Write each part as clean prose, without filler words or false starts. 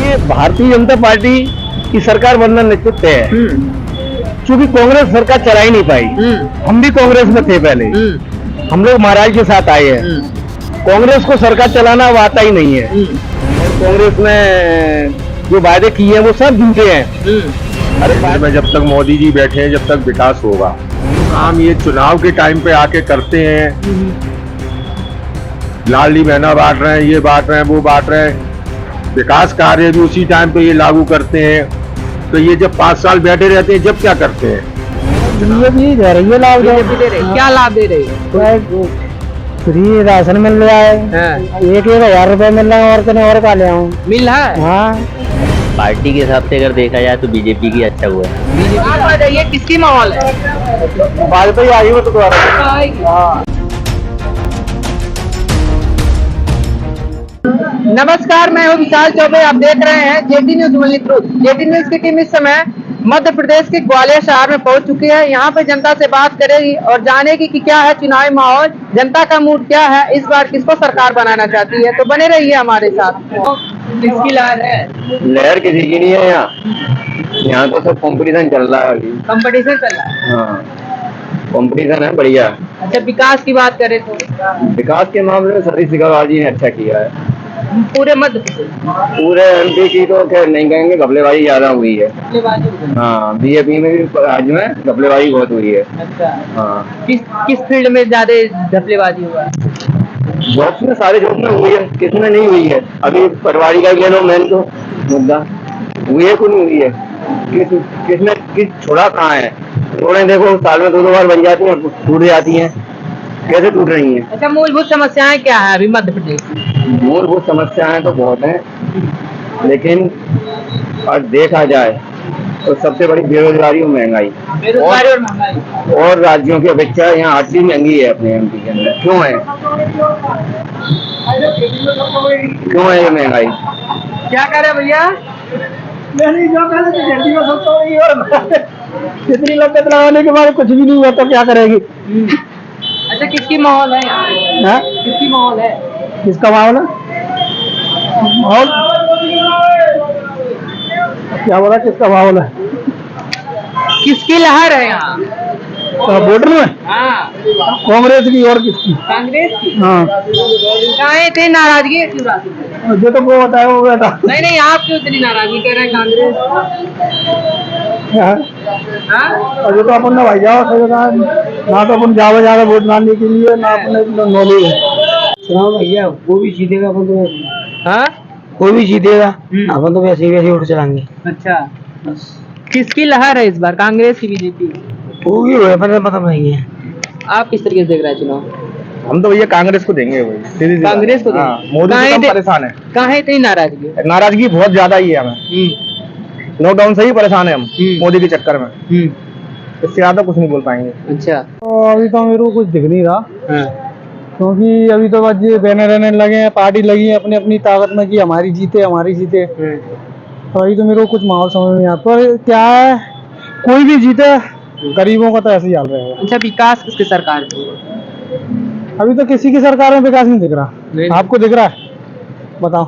ये भारतीय जनता पार्टी की सरकार बनना निश्चित है, क्योंकि कांग्रेस सरकार चला ही नहीं पाई। हम भी कांग्रेस में थे पहले, हम लोग महाराज के साथ आए हैं। कांग्रेस को सरकार चलाना अब आता ही नहीं है। और कांग्रेस ने जो वायदे किए हैं वो सब झूठे हैं। अरे में जब तक मोदी जी बैठे हैं जब तक विकास होगा। काम ये चुनाव के टाइम पे आके करते हैं, लाडली बहना बांट रहे हैं, ये बांट रहे हैं, वो बांट रहे हैं। विकास कार्य भी उसी टाइम पे ये लागू करते हैं। तो ये जब 5 साल बैठे रहते हैं जब क्या करते हैं? ये भी दे रही है लाभ, क्या लाभ दे रही है? फ्री राशन मिल रहा है, 1,000 रुपए मिल रहा है, और कहीं और का ले आऊँ मिल रहा है। हाँ, पार्टी के हिसाब से अगर देखा जाए तो बीजेपी की अच्छा हुआ है। बीजेपी ये किसकी माहौल है? भाजपा ही आई हो तो दोबारा। नमस्कार, मैं हूं विशाल चौबे। आप देख रहे हैं jetty news only truth. Jetty news की टीम इस समय मध्य प्रदेश के ग्वालियर शहर में पहुंच चुकी है। यहाँ पे जनता से बात करेगी और जानेगी कि क्या है चुनावी माहौल, जनता का मूड क्या है, इस बार किसको सरकार बनाना चाहती है। तो बने रहिए हमारे साथ। किसकी लहर है? लहर किसी की नहीं है यहाँ तो सब कंपटीशन चल रहा है अभी। कंपटीशन चल रहा है। हाँ, कंपटीशन है बढ़िया। अच्छा, विकास की बात करें तो विकास के मामले में सतीश सिंह जी ने अच्छा किया है। पूरे मध्य प्रदेश पूरे एमपी की तो खैर नहीं कहेंगे, घपलेबाजी ज्यादा हुई है। हाँ, बीजेपी में भी राज्य में घपलेबाजी बहुत हुई है। अच्छा, हाँ, किस फील्ड में ज्यादा घपलेबाजी हुआ? जॉब्स में सारे जॉब में हुई है, किसमें नहीं हुई है? अभी पटवारी का ले लो, मेन तो मुद्दा हुई है, कुछ नहीं हुई है। किसने किस छोड़ा कहाँ है? रोडें देखो साल में 2 बार बन जाती हैं, टूट जाती हैं। कैसे टूट रही हैं? अच्छा, मूलभूत समस्याएं क्या है अभी मध्य प्रदेश में? मूलभूत समस्याएं तो बहुत हैं, लेकिन अगर देखा जाए तो सबसे बड़ी बेरोजगारी और महंगाई। बेरोजगारी और महंगाई और राज्यों की अपेक्षा यहाँ हर चीज महंगी है अपने एमपी के अंदर। क्यों है ये महंगाई? क्या करे भैया? कितनी लागत लगाने के बाद कुछ भी नहीं हुआ तो क्या करेगी? अच्छा, किसकी माहौल है यहाँ? किसकी माहौल है? किसका माहौल है? माहौल क्या बोला? किसका माहौल है? किसकी लहर है यहाँ? वोटर में हाँ, कांग्रेस की। और किसकी? कांग्रेस की। हाँ, काहे इतनी नाराजगी है क्यों रात? जो तो वो बताया वो बेटा। नहीं, आप क्यों इतनी नाराजगी कह रहे हैं कांग्रेस? हाँ? और जो तो अपन ने भाई जाओ ना, तो अपन जाओ ज्यादा वोट डालने के लिए, ना अपने नॉलेज है। सुनाओ भैया, वो भी जीतेगा अपन तो। हाँ, कोई भी जीतेगा, अपन तो वैसे ही वोट चलाएंगे। अच्छा, किसकी लहर है इस बार, कांग्रेस की बीजेपी? वो भी पता नहीं है। आप किस तरीके से देख रहे हैं चुनाव? हम तो भैया कांग्रेस को देंगे भाई। कांग्रेस को देंगे। हाँ, मोदी से हम परेशान है। काहे इतनी नाराजगी? नाराजगी बहुत ज्यादा ही है हमें। लॉकडाउन से ही परेशान है हम, मोदी के चक्कर में। इससे ज्यादा कुछ नहीं बोल पाएंगे। अच्छा, तो अभी तो मेरे को कुछ दिख नहीं रहा। क्योंकि अभी तो बस ये बैनर रहने लगे हैं, पार्टी लगी है अपनी अपनी ताकत में कि हमारी जीते हमारी जीते। तो अभी तो मेरे को कुछ माहौल समझ में आता है। क्या है, कोई भी जीते, गरीबों का तो ऐसे ही हाल रहेगा। अच्छा, विकास किसकी सरकार में? अभी तो किसी की सरकार में विकास नहीं दिख रहा। आपको दिख रहा है? बताओ,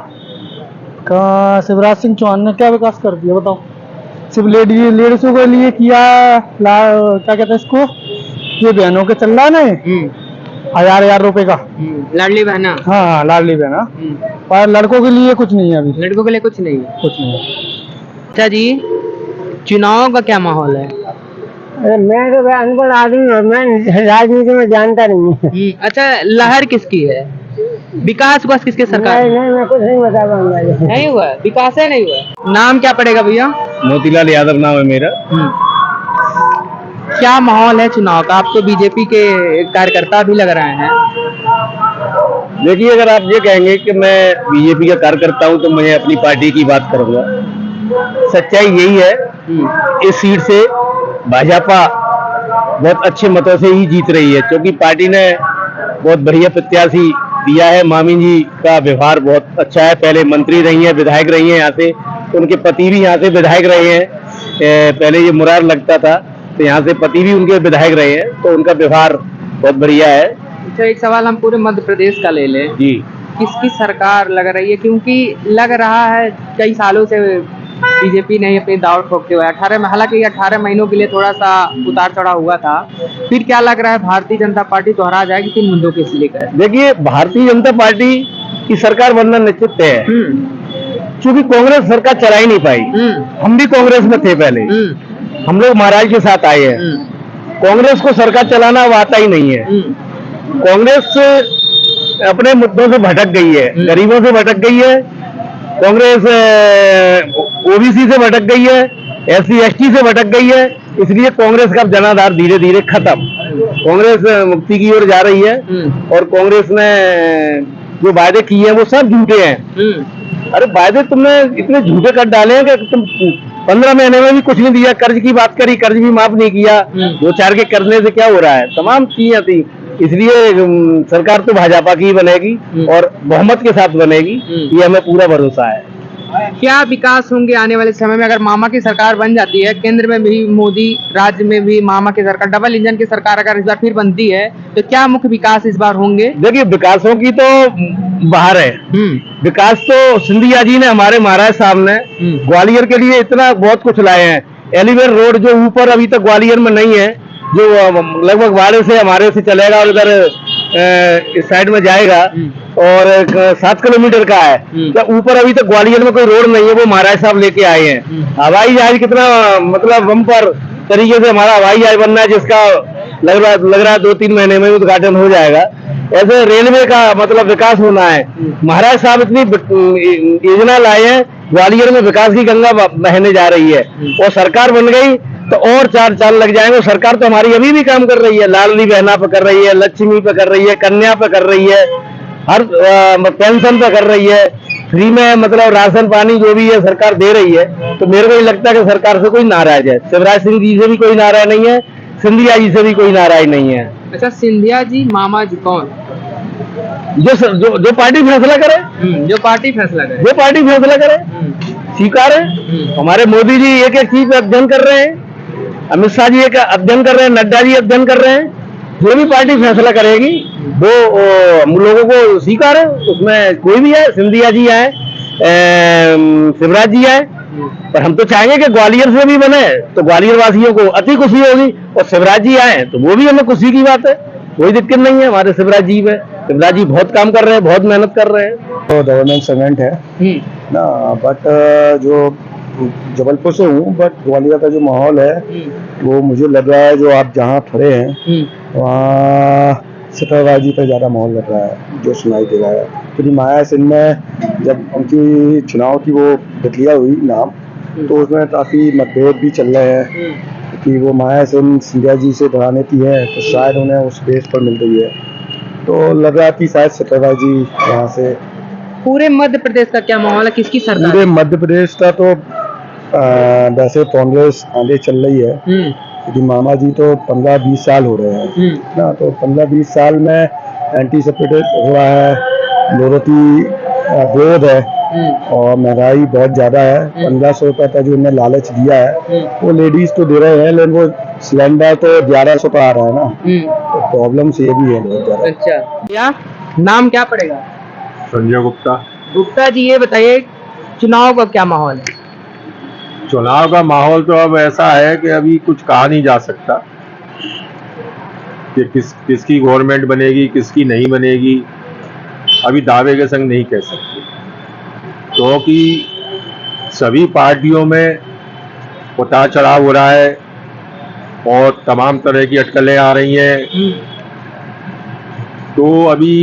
शिवराज सिंह चौहान ने क्या विकास कर दिया बताओ? सिर्फ लेडीजों के लिए किया। क्या कहते हैं इसको, ये बहनों के चल रहा है ना, 1000 रुपए का लाडली बहना। हाँ, लाडली बहना। पर लड़कों के लिए कुछ नहीं है अभी। लड़कों के लिए कुछ नहीं है। कुछ नहीं। अच्छा जी, चुनाव का क्या माहौल है? मैं तो अनपढ़ आदमी हूँ, मैं राजनीति में जानता नहीं हूँ। अच्छा, लहर किसकी है? विकास हुआ किसके सरकार? नहीं, मैं कुछ नहीं बता पाऊंगा। नहीं हुआ विकास, है नहीं हुआ। नाम क्या पड़ेगा भैया? मोतीलाल यादव नाम है मेरा। क्या माहौल है चुनाव का? आप तो बीजेपी के कार्यकर्ता भी लग रहे हैं। देखिए, अगर आप ये कहेंगे कि मैं बीजेपी का कार्यकर्ता हूँ तो मैं अपनी पार्टी की बात करूंगा। सच्चाई यही है, इस सीट से भाजपा बहुत अच्छे मतों से ही जीत रही है, क्योंकि पार्टी ने बहुत बढ़िया प्रत्याशी दिया है। मामी जी का व्यवहार बहुत अच्छा है। पहले मंत्री रही हैं, विधायक रही हैं यहाँ से, तो उनके पति भी यहाँ से विधायक रहे हैं। पहले ये मुरार लगता था, तो यहाँ से पति भी उनके विधायक रहे हैं, तो उनका व्यवहार बहुत बढ़िया है। अच्छा, एक सवाल हम पूरे मध्य प्रदेश का ले लें जी। किसकी सरकार लग रही है, क्योंकि लग रहा है कई सालों से बीजेपी ने अपनी दाव ठोकते हुए 18 में, हालांकि 18 महीनों के लिए थोड़ा सा उतार चढ़ाव हुआ था, फिर क्या लग रहा है भारतीय जनता पार्टी दोहरा जाएगी किन मुद्दों के लेकर? देखिए, भारतीय जनता पार्टी की सरकार बनना निश्चित है, क्योंकि कांग्रेस सरकार चला ही नहीं पाई। हम भी कांग्रेस में थे पहले, हम लोग महाराज के साथ आए हैं। कांग्रेस को सरकार चलाना अब आता ही नहीं है। कांग्रेस अपने मुद्दों से भटक गई है, गरीबों से भटक गई है, कांग्रेस ओबीसी से भटक गई है, SC ST से भटक गई है। इसलिए कांग्रेस का जनाधार धीरे धीरे खत्म, कांग्रेस मुक्ति की ओर जा रही है। और कांग्रेस ने जो वायदे किए हैं वो सब झूठे हैं। अरे वायदे तुमने इतने झूठे कर डाले हैं कि तुम 15 महीने में भी कुछ नहीं दिया। कर्ज की बात करी, कर्ज भी माफ नहीं किया। 2-4 के करने से क्या हो रहा है, तमाम चीजें थी। इसलिए सरकार तो भाजपा की ही बनेगी और बहुमत के साथ बनेगी, ये हमें पूरा भरोसा है। क्या विकास होंगे आने वाले समय में अगर मामा की सरकार बन जाती है, केंद्र में भी मोदी, राज्य में भी मामा की सरकार, डबल इंजन की सरकार अगर इस बार फिर बनती है, तो क्या मुख्य विकास इस बार होंगे? देखिए, विकासों की तो बाहर है। विकास तो सिंधिया जी ने, हमारे महाराज साहब ने ग्वालियर के लिए इतना बहुत कुछ लाए हैं। एलिवेट रोड जो ऊपर अभी तक ग्वालियर में नहीं है, जो लगभग वाड़े से हमारे से चलेगा और इधर इस साइड में जाएगा और 7 किलोमीटर का है। तो ऊपर अभी तक ग्वालियर में कोई रोड नहीं है, वो महाराज साहब लेके आए हैं। हवाई जहाज कितना मतलब बम्पर तरीके से हमारा हवाई जहाज बनना है, जिसका लग रहा है 2-3 महीने में उद्घाटन हो जाएगा। ऐसे रेलवे का मतलब विकास होना है। महाराज साहब इतनी योजना लाए हैं, ग्वालियर में विकास की गंगा बहने जा रही है। और सरकार बन गई तो और 4 साल लग जाएंगे। सरकार तो हमारी अभी भी काम कर रही है, लाडली बहना पे कर रही है, लक्ष्मी पे कर रही है, कन्या पे कर रही है, हर पेंशन पे कर रही है, फ्री में मतलब राशन पानी जो भी है सरकार दे रही है। तो मेरे को नहीं लगता कि सरकार से कोई नाराज है। शिवराज सिंह जी से भी कोई नाराज नहीं है, सिंधिया जी से भी कोई नाराज नहीं है। अच्छा, सिंधिया जी, मामा जी कौन? जो पार्टी फैसला करे, जो पार्टी फैसला करे, जो पार्टी फैसला करे स्वीकार है। हमारे मोदी जी एक चीज पे अध्ययन कर रहे हैं, अमित शाह जी एक अध्ययन कर रहे हैं, नड्डा जी अध्ययन कर रहे हैं। जो भी पार्टी फैसला करेगी वो हम लोगों को स्वीकार है, उसमें कोई भी है। सिंधिया जी आए, शिवराज जी आए, पर हम तो चाहेंगे कि ग्वालियर से भी बने तो ग्वालियर वासियों को अति खुशी होगी। और शिवराज जी आए तो वो भी हमें खुशी की बात है, कोई दिक्कत नहीं है हमारे शिवराज जी में। शिवराज जी बहुत काम कर रहे हैं, बहुत मेहनत कर रहे हैं। तो गवर्नमेंट सर्वेंट है ना, बट जो जबलपुर से हूँ, बट ग्वालियर का जो माहौल है वो मुझे लग रहा है, जो आप जहाँ खड़े हैं वहाँ सटरबाजी पर ज़्यादा माहौल लग रहा है, जो सुनाई दे रहा है। क्योंकि माया सिंह में जब उनकी चुनाव की वो प्रक्रिया हुई नाम, तो उसमें काफ़ी मतभेद भी चल रहे हैं कि वो माया सिंह सिंधिया जी से राजनीति है, तो शायद उन्हें उस बेस पर मिल रही है। तो लग रहा कि शायद सटरबाजी यहाँ से। पूरे मध्य प्रदेश का क्या माहौल है, किसकी सरकार? पूरे मध्य प्रदेश का तो वैसे कांग्रेस आगे चल रही है, क्योंकि मामा जी तो 15-20 साल हो रहे हैं ना, तो 15-20 साल में एंटी सेपरेटिव हो रहा है, लोरती विरोध है और महंगाई बहुत ज्यादा है। 1500 रुपये का जो उन्हें लालच दिया है वो लेडीज तो दे रहे हैं, लेकिन वो सिलेंडर तो 1100 पर आ रहा है ना, तो प्रॉब्लम्स ये भी है बहुत ज्यादा। अच्छा, क्या नाम क्या पड़ेगा? संजय गुप्ता। गुप्ता जी, ये बताइए चुनाव का क्या माहौल है? चुनाव का माहौल तो अब ऐसा है कि अभी कुछ कहा नहीं जा सकता कि किसकी गवर्नमेंट बनेगी, किसकी नहीं बनेगी। अभी दावे के संग नहीं कह सकते, क्योंकि सभी पार्टियों में उतार चढ़ाव हो रहा है और तमाम तरह की अटकलें आ रही हैं। तो अभी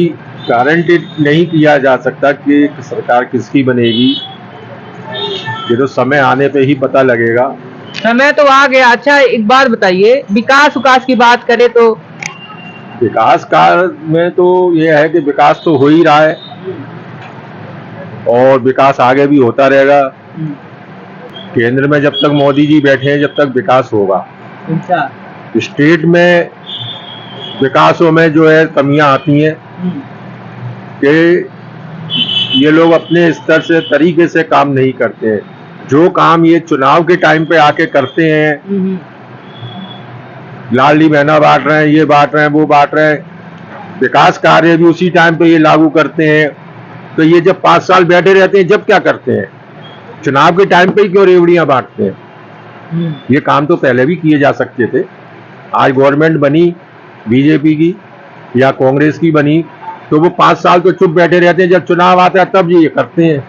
गारंटेड नहीं किया जा सकता कि सरकार किसकी बनेगी, ये तो समय आने पे ही पता लगेगा। समय तो आ गया। अच्छा, एक बात बताइए, विकास की बात करें तो विकास कार्य में तो ये है कि विकास तो हो ही रहा है और विकास आगे भी होता रहेगा। केंद्र में जब तक मोदी जी बैठे हैं, जब तक विकास होगा। अच्छा, स्टेट में विकासों में जो है कमियां आती हैं कि ये लोग अपने स्तर से तरीके से काम नहीं करते हैं। जो काम ये चुनाव के टाइम पे आके करते हैं, लाडली बहना बांट रहे हैं, ये बांट रहे हैं, वो बांट रहे हैं, विकास कार्य भी उसी टाइम पे ये लागू करते हैं तो ये जब 5 साल बैठे रहते हैं जब क्या करते हैं? चुनाव के टाइम पे ही क्यों रेवड़ियां बांटते हैं? ये काम तो पहले भी किए जा सकते थे। आज गवर्नमेंट बनी बीजेपी की या कांग्रेस की बनी तो वो 5 साल तो चुप बैठे रहते हैं, जब चुनाव आता है तब ये करते हैं,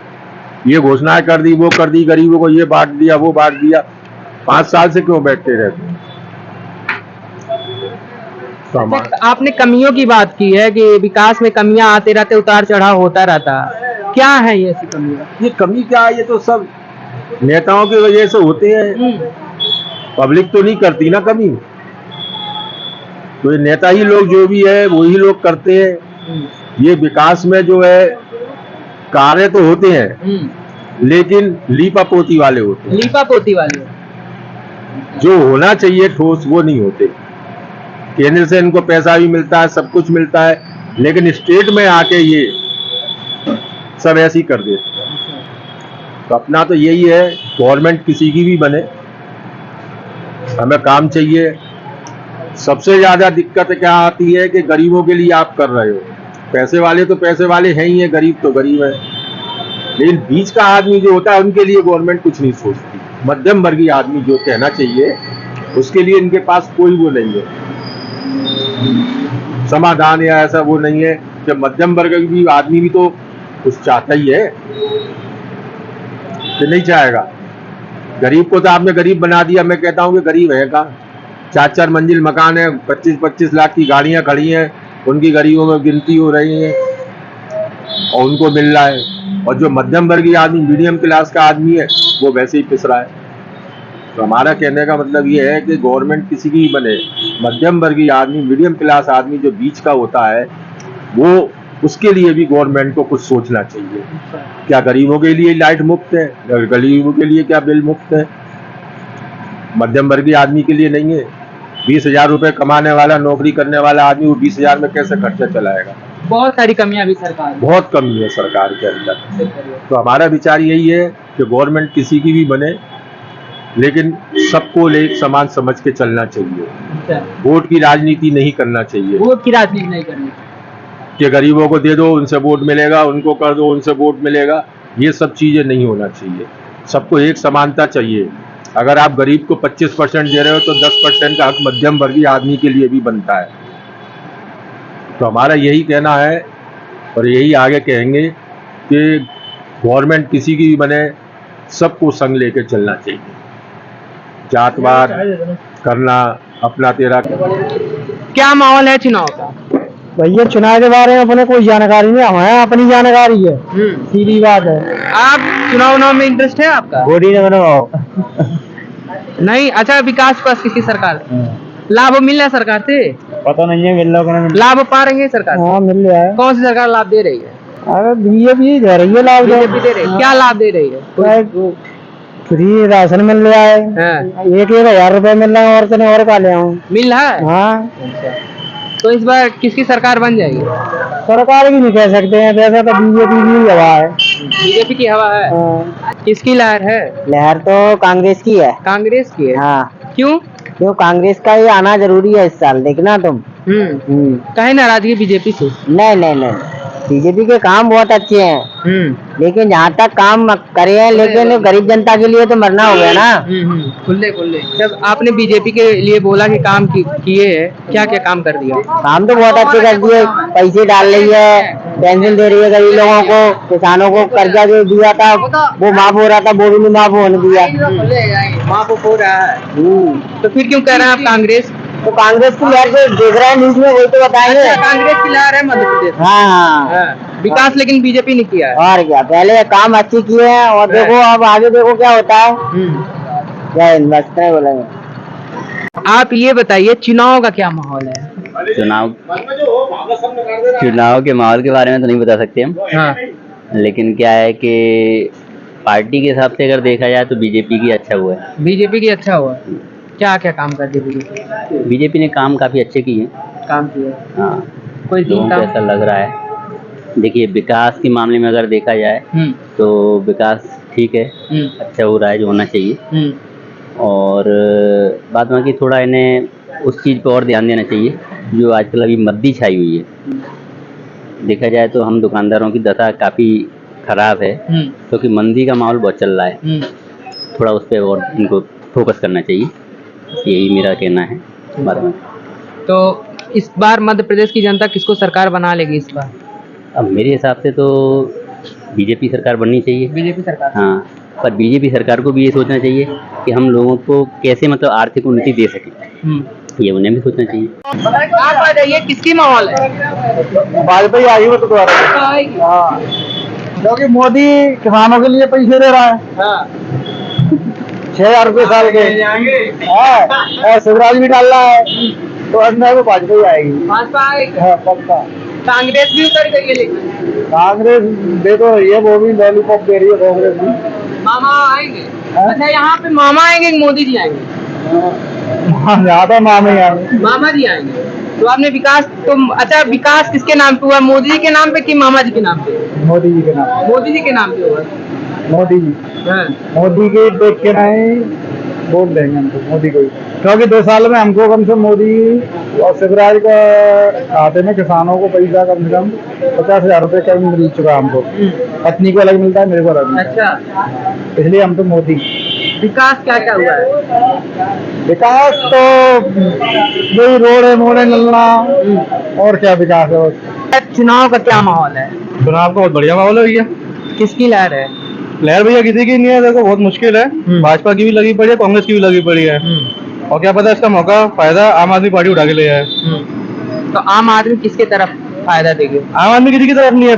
ये घोषणाएं कर दी, वो कर दी, गरीबों को ये बांट दिया, वो बांट दिया। 5 साल से क्यों बैठते रहते हैं? तो आपने कमियों की बात की है कि विकास में कमियां आते रहते, उतार चढ़ाव होता रहता, क्या है ये ऐसी कमियां? ये कमी क्या है? ये तो सब नेताओं की वजह से होते हैं, पब्लिक तो नहीं करती ना कमी। तो ये नेता ही लोग जो भी है वही लोग करते हैं। ये विकास में जो है कार्य तो होते हैं लेकिन लीपापोती वाले होते हैं, लीपापोती वाले जो होना चाहिए ठोस वो नहीं होते। केंद्र से इनको पैसा भी मिलता है, सब कुछ मिलता है, लेकिन स्टेट में आके ये सब ऐसे ही कर देते हैं। तो अपना तो यही है, गवर्नमेंट किसी की भी बने, हमें काम चाहिए। सबसे ज्यादा दिक्कत क्या आती है कि गरीबों के लिए आप कर रहे हो, पैसे वाले तो पैसे वाले हैं ही है, गरीब तो गरीब है, लेकिन बीच का आदमी जो होता है उनके लिए गवर्नमेंट कुछ नहीं सोचती। मध्यम वर्गीय आदमी जो कहना चाहिए उसके लिए इनके पास कोई वो नहीं है, समाधान या ऐसा वो नहीं है। जब मध्यम वर्ग की आदमी भी तो कुछ चाहता ही है कि नहीं चाहेगा? गरीब को तो आपने गरीब बना दिया। मैं कहता हूँ कि गरीब है कहाँ? 4-4 मंजिल मकान है, 25-25 लाख की गाड़ियां खड़ी हैं, उनकी गरीबों में गिनती हो रही है और उनको मिल रहा है। और जो मध्यम वर्गीय आदमी, मीडियम क्लास का आदमी है, वो वैसे ही पिस रहा है। तो हमारा कहने का मतलब ये है कि गवर्नमेंट किसी की भी बने, मध्यम वर्गीय आदमी, मीडियम क्लास आदमी जो बीच का होता है, वो उसके लिए भी गवर्नमेंट को कुछ सोचना चाहिए। क्या गरीबों के लिए लाइट मुफ्त है? गरीबों के लिए क्या बिल मुफ्त है? मध्यम वर्गीय आदमी के लिए नहीं है। 20,000 रुपए कमाने वाला, नौकरी करने वाला आदमी वो 20,000 में कैसे खर्चा चलाएगा? बहुत सारी कमियां भी सरकार, बहुत कमी है सरकार के अंदर। तो हमारा विचार यही है कि गवर्नमेंट किसी की भी बने, लेकिन सबको एक समान समझ के चलना चाहिए। वोट की राजनीति नहीं करना चाहिए। वोट की राजनीति नहीं करनी कि गरीबों को दे दो उनसे वोट मिलेगा, उनको कर दो उनसे वोट मिलेगा, ये सब चीजें नहीं होना चाहिए। सबको एक समानता चाहिए। अगर आप गरीब को 25% दे रहे हो तो 10% का हक मध्यम वर्गीय आदमी के लिए भी बनता है। तो हमारा यही कहना है और यही आगे कहेंगे कि गवर्नमेंट किसी की भी बने, सबको संग लेके चलना चाहिए। जातवाद करना अपना तेरा। क्या माहौल है चुनाव का? भैया चुनाव के बारे में अपने कोई जानकारी नहीं, हमें अपनी जानकारी है, सीधी बात है। आप चुनाव में इंटरेस्ट है आपका? गोदी ने बनाओ नहीं। अच्छा, विकास पास किसी सरकार लाभ मिल रहा है सरकार से? पता नहीं है, मिल रहा है। लाभ पा रही है सरकार? हाँ मिल रहा है। कौन सी सरकार लाभ दे रही है? अरे बीजेपी दे रही है लाभ। बीजेपी दे रही है। क्या लाभ दे रही है? फ्री राशन मिल रहा है, 1,000 रुपए मिल रहा है, और तने और का ले आऊं मिल रहा है। हाँ। तो इस बार किसकी सरकार बन जाएगी? सरकार भी नहीं कह सकते हैं, वैसे तो बीजेपी की हवा है। बीजेपी की हवा है। किसकी लहर है? लहर तो कांग्रेस की है। कांग्रेस की है? हाँ। क्यों? क्यों कांग्रेस का ही आना जरूरी है इस साल, देखना तुम। काहे नाराजगी बीजेपी से? नहीं नहीं नहीं, बीजेपी के काम बहुत अच्छे हैं, लेकिन जहाँ तक काम करे हैं, लेकिन गरीब जनता के लिए तो मरना हो गया ना। खुले जब आपने बीजेपी के लिए बोला कि काम किए है, क्या क्या काम कर दिया? काम तो बहुत अच्छे कर दिए, पैसे डाल रही है, पेंशन दे रही है गरीब लोगों को, किसानों को कर्जा जो दिया था वो माफ हो रहा था, वो भी नहीं माफ होने दिया। माफ हो रहा है। तो फिर क्यों कह रहे हैं आप कांग्रेस? तो कांग्रेस की लहर जो देख रहे हैं न्यूज में, वही तो बताएंगे। अच्छा, कांग्रेस की लहर है मध्य प्रदेश। हाँ। विकास लेकिन बीजेपी ने किया है। और क्या, पहले काम अच्छे किए हैं, और देखो अब आगे देखो क्या होता है। जय हिंद, बस नहीं बोलेंगे। आप ये बताइए, चुनाव का क्या माहौल है? चुनाव के माहौल के बारे में तो नहीं बता सकते हम। हाँ। लेकिन क्या है कि पार्टी के हिसाब से अगर देखा जाए तो बीजेपी की अच्छा हुआ है। बीजेपी की अच्छा हुआ। क्या क्या काम कर दिए बीजेपी ने? काम काफी अच्छे किए हैं। काम किए? हाँ, कोई लोगों को ऐसा लग रहा है। देखिए, विकास के मामले में अगर देखा जाए तो विकास ठीक है, अच्छा हो रहा है जो होना चाहिए। और बाद बाकी थोड़ा इन्हें उस चीज़ पर और ध्यान देना चाहिए जो आजकल अभी मद्दी छाई हुई है। देखा जाए तो हम दुकानदारों की दशा काफ़ी खराब है, क्योंकि मंदी का माहौल बहुत चल रहा है। थोड़ा उस पर और इनको फोकस करना चाहिए, यही मेरा कहना है बारे में। तो इस बार मध्य प्रदेश की जनता किसको सरकार बना लेगी इस बार? अब मेरे हिसाब से तो बीजेपी सरकार बननी चाहिए। बीजेपी सरकार। हाँ, पर बीजेपी सरकार को भी ये सोचना चाहिए कि हम लोगों को कैसे मतलब आर्थिक उन्नति दे सकें, ये उन्हें भी सोचना चाहिए। आप आ जाइए, किसकी माहौल है? वाजपेयी आई हो तो दोबारा। हाँ, क्योंकि मोदी किसानों के लिए पैसे दे रहा है। हाँ। 6,000 रुपये साल के। हाँ, और शिवराज भी डाल रहा है, तो अंदर में वाजपेयी आएगी। भाजपा आएगी। हाँ, पक्का। कांग्रेस भी उतर गई है लेकिन। कांग्रेस दे तो रही है, वो भी लॉलीपॉप दे रही है कांग्रेस भी। मामा आएंगे? अच्छा, यहाँ पे मामा आएंगे कि मोदी जी आएंगे? ज्यादा मामे आएंगे। मामा जी आएंगे। तो आपने विकास तो अच्छा, विकास किसके नाम पे हुआ? मोदी जी के नाम पे कि मामा जी के नाम पे? मोदी जी के नाम। मोदी जी के नाम पे हुआ। मोदी जी। हाँ। मोदी के देख के नहीं वोट देंगे हम तो मोदी को ही, क्योंकि 2 साल में हमको कम से मोदी और शिवराज का खाते में किसानों को पैसा कम से कम 50,000 रुपये कम मिल चुका हमको। पत्नी को अलग मिलता है, मेरे को अलग मिलता है। अच्छा, इसलिए हम तो मोदी। विकास क्या क्या हुआ है? विकास तो वही रोड मोड़े मिलना, और क्या विकास है बस। चुनाव का क्या माहौल है? चुनाव का बहुत बढ़िया माहौल है भैया। किसकी लहर है? लहर भैया किसी की नहीं है, देखो बहुत मुश्किल है। भाजपा की भी लगी पड़ी है, कांग्रेस की भी लगी पड़ी है, और क्या पता इसका मौका फायदा आम आदमी पार्टी उठा के ले जाए। तो आम आदमी किसके तरफ फायदा देगी? आम आदमी किसी की तरफ नहीं है।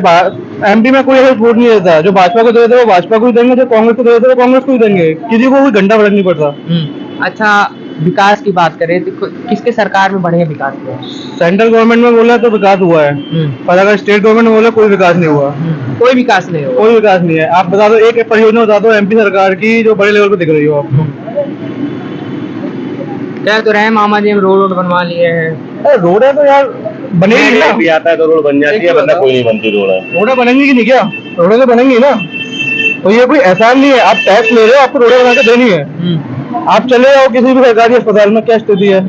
एमपी में कोई ऐसा वोट नहीं देता, जो भाजपा को देते वो भाजपा को ही देंगे, जो कांग्रेस को देते वो कांग्रेस को ही देंगे, किसी को कोई घंटा फर्क नहीं पड़ता। अच्छा, विकास की बात करें तो किसके सरकार में बढ़िया विकास हुआ? सेंट्रल गवर्नमेंट में बोला तो विकास हुआ है, पर अगर स्टेट गवर्नमेंट में बोला कोई विकास नहीं हुआ। कोई विकास नहीं हुआ। कोई विकास नहीं है। आप बता दो, एक परियोजना बता दो एमपी सरकार की जो बड़े लेवल पे दिख रही हो आपको। कह तो रहे मामा जी हम रोड बनवा लिए हैं। रोड है तो यार बनेगी ना, भी आता है तो रोड बन जाती है, वरना कोई नहीं बनती रोड है। रोडें बनेंगी कि नहीं? क्या रोडें तो बनेंगी ना, तो ये कोई एहसान नहीं है। आप टैक्स ले रहे हो, आपको रोडें बना के देनी है। आप चले जाओ किसी भी सरकारी अस्पताल में, क्या स्थिति है,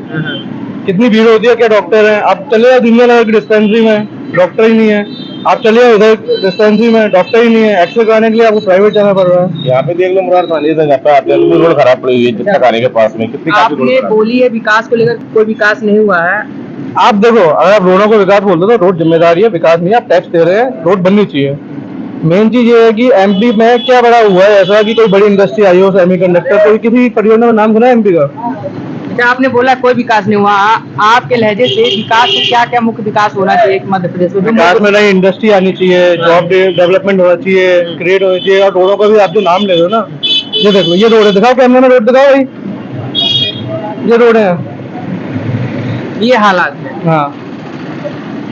कितनी भीड़ होती है, क्या डॉक्टर है। आप चले जाओ दुनिया नगर की डिस्पेंसरी में, डॉक्टर ही नहीं है। आप चले जाओ उधर डिस्पेंसरी में, डॉक्टर ही नहीं है। एक्सरे कराने के लिए आपको प्राइवेट जाना पड़ रहा है। यहाँ पे देख लो मुरार थाने से जाता है, आपने रोड खराब पड़ी हुई है जितना थाने के पास में, कितनी काफी रोड आपने खराब। बोली है विकास को लेकर, कोई विकास नहीं हुआ है। आप देखो, अगर आप रोडों को विकास बोलते हो तो रोड जिम्मेदारी है, विकास नहीं है। आप टैक्स दे रहे हैं, रोड बननी चाहिए। मेन चीज ये है कि एमपी में क्या बड़ा हुआ है ऐसा कि कोई बड़ी इंडस्ट्री आई हो, सेमीकंडक्टर, कोई किसी परियोजना का नाम सुना है एमपी का? अच्छा, आपने बोला कोई विकास नहीं हुआ। आपके लहजे से विकास में क्या क्या मुख्य विकास होना चाहिए मध्य प्रदेश में? विकास में नई इंडस्ट्री आनी चाहिए, जॉब डेवलपमेंट होना चाहिए, क्रिएट होना चाहिए। और रोडों का भी आप जो नाम ले रहे हो ना, ये देख लो, ये रोड है, दिखाओ कैमरे में, रोड दिखाओ भाई, ये रोड है, ये हालात है। हाँ।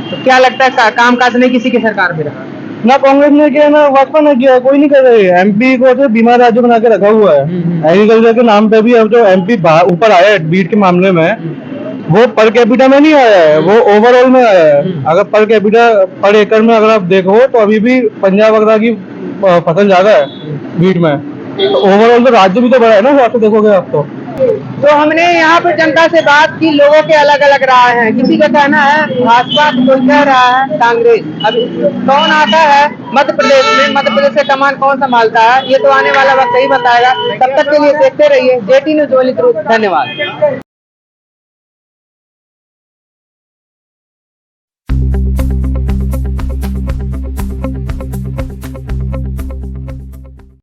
तो क्या लगता है काम काज नहीं किसी की सरकार में रहा? ना कांग्रेस ने किया ना भाजपा ने किया, कोई नहीं कर रही है। एमपी को तो बीमार राज्य बना के रखा हुआ है। एग्रीकल्चर के नाम पे भी अब जो एमपी ऊपर आया है बीट के मामले में, वो पर कैपिटा में नहीं आया है, वो ओवरऑल में आया है। अगर पर कैपिटा पर एकड़ में अगर आप देखो तो अभी भी पंजाब वगैरह की फसल ज्यादा है बीट में, तो ओवरऑल तो राज्य भी तो बड़ा है ना, वहाँ से देखोगे आप तो हमने यहाँ पर जनता से बात की, लोगों के अलग अलग राय हैं। किसी का कहना है भाजपा, कोई कह रहा है कांग्रेस। अब कौन आता है मध्य प्रदेश में, मध्य प्रदेश का कमान कौन संभालता है, ये तो आने वाला वक्त ही बताएगा। तब तक के लिए देखते रहिए JT न्यूज़। धन्यवाद।